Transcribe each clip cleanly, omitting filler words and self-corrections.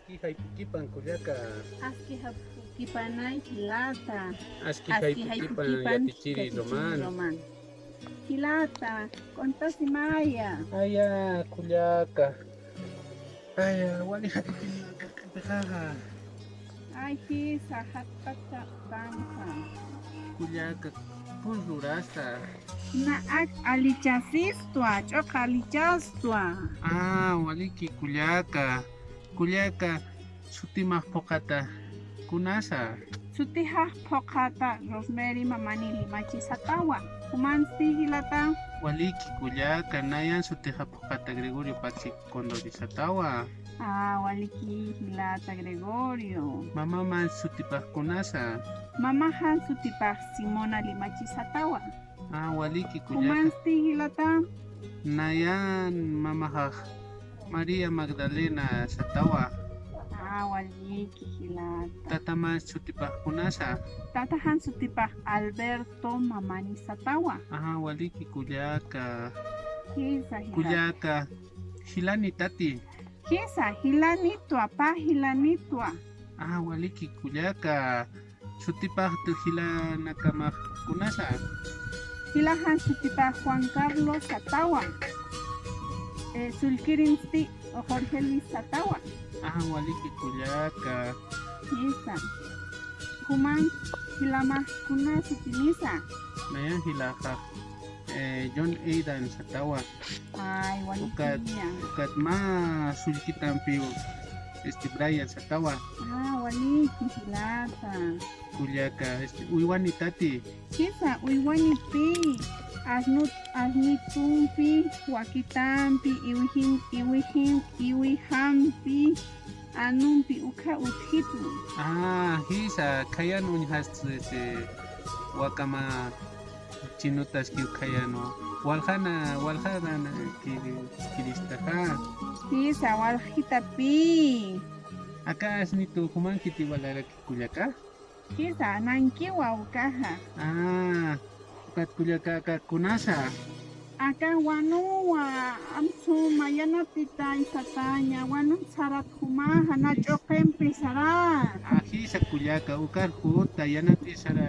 Aski haypikipan kullaka. Aski hapukipanay hilata. Aski haypikipan yatichiri Román. Hilata, contasimaya. Aya kullaka. Aya wali hatipinaja. Ay, hisa, hatpata, danza. Kullaka kun rurasta. Na alichasistua, choka alichastua. Waliki kullaka. Kullaka sutimaj pokata kunasa. Sutihaj pokata Rosemary mamani limachi satawa. Kumansi hilata. Waliki kullaka nayan sutija pokata Gregorio Pachi Condori satawa. Waliki hilata Gregorio. Mama man sutipaj kunasa. Mama han sutipaj Simona limachi satawa. Waliki kullaka. Kumansi hilata. Nayan mamajaj María Magdalena satawa. Waliki hilata. Tata man sutipaj kunasa. Tata han sutipaj Alberto mamani satawa. Waliki kullaka. Hisa hilata. Kullaka hilani tati. Hisa hilanitwa pa hilanitwa. Waliki kullaka sutipaj tu hilanakamaj kunasa. Hilahan sutipaj Juan Carlos satawa. Sulkirinsti o Jorge Luis satawa. Waliki kullaka. Hisa. Kuman hilamaj kuna sutimisa. Nayan hilaja John Aidan satawa. Waliki. Ukat ma sulkitampi Brian satawa. Waliki hilata. Kullaka uywani tati. Hisa uywani pi. Asnitumpi, wakitampi, iwihampi, anumpi uka uthitu. Hisa kayan unhas wakama chinutas ki kayano. Waljana kiristaha. Hisa waljita pi. Aka asnitu kuman kiti walara ki kullaka? Hisa nankiwa ukaha. Ukat kullaka kunasa. Aka wanuwa amsu mayana pitay satanya wanun sarat humaha na chokempi sara. Hisa kullaka ukar huta yanati sara.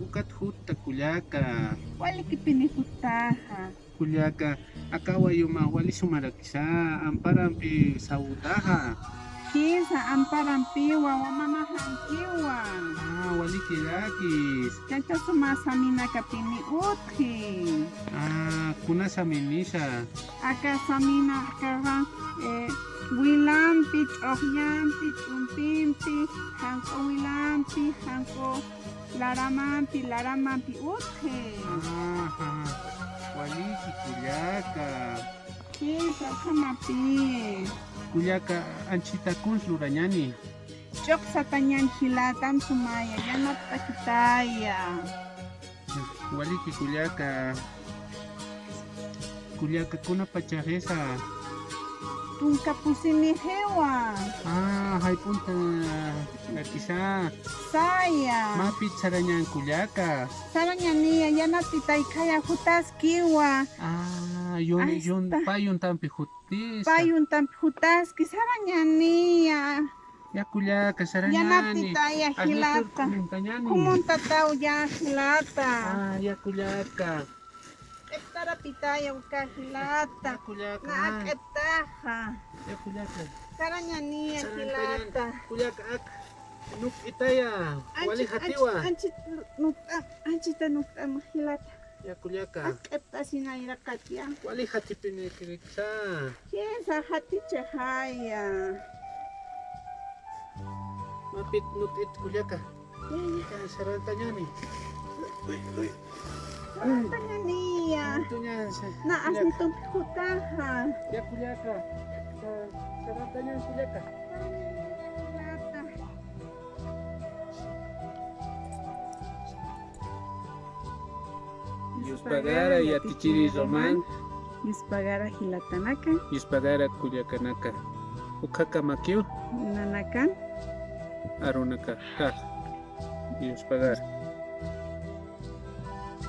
Ukat huta kullaka. Waliki pinihutaha. Kullaka akawayuma wali sumarakisa amparampi saudaha. Hisa amparampiwa wamamahankiwa. Waliki lakis. Chacha sumasamina kapini utki. Kuna saminisa. Aka samina akaha wilampi, chohyampi, chumpimpi, hanko wilampi, hanko laramampi utki. Waliki kullaka. Hisa kamapi. Kullaka anchita kunslurañani. Chok satanyan hilatan sumaya yanat pakitaya. Waliki kullaka kuna pachajesa. Tunka pusini hewa. Hay punta nakisa. Saya. Mapit sarañan kullaka. Saranyania yanat itaykaya hutaskiwa. Yun payun tampi hutis. Payun tampi hutaski saranyania. Ya kullaka saranyani. Yanatitaya hilata. Kumuntatao ya hilata. Ya kullaka. Eptara pitaya uka hilata. Kullaka. Na eptaha. Ya kullaka. Saranyania hilata. Kullaka nuk itaya. Wali hatiwa. Anchita nukta hilata. Ya kullaka. Epta sinaira katia. Wali hatipini kiriksa. Kiesa hati chehaya. Mapit nutit kullaka. Sarantanyani. Sarantanyania. Na asnitum hutaha. Ya kullaka. Sarantanyan kullaka. Yuspagara yatichiri Román. Yuspagara hilatanaka. Yuspagara kullakanaka. Ukaka makiu. Nanakan. Arunaka. Yuspagara.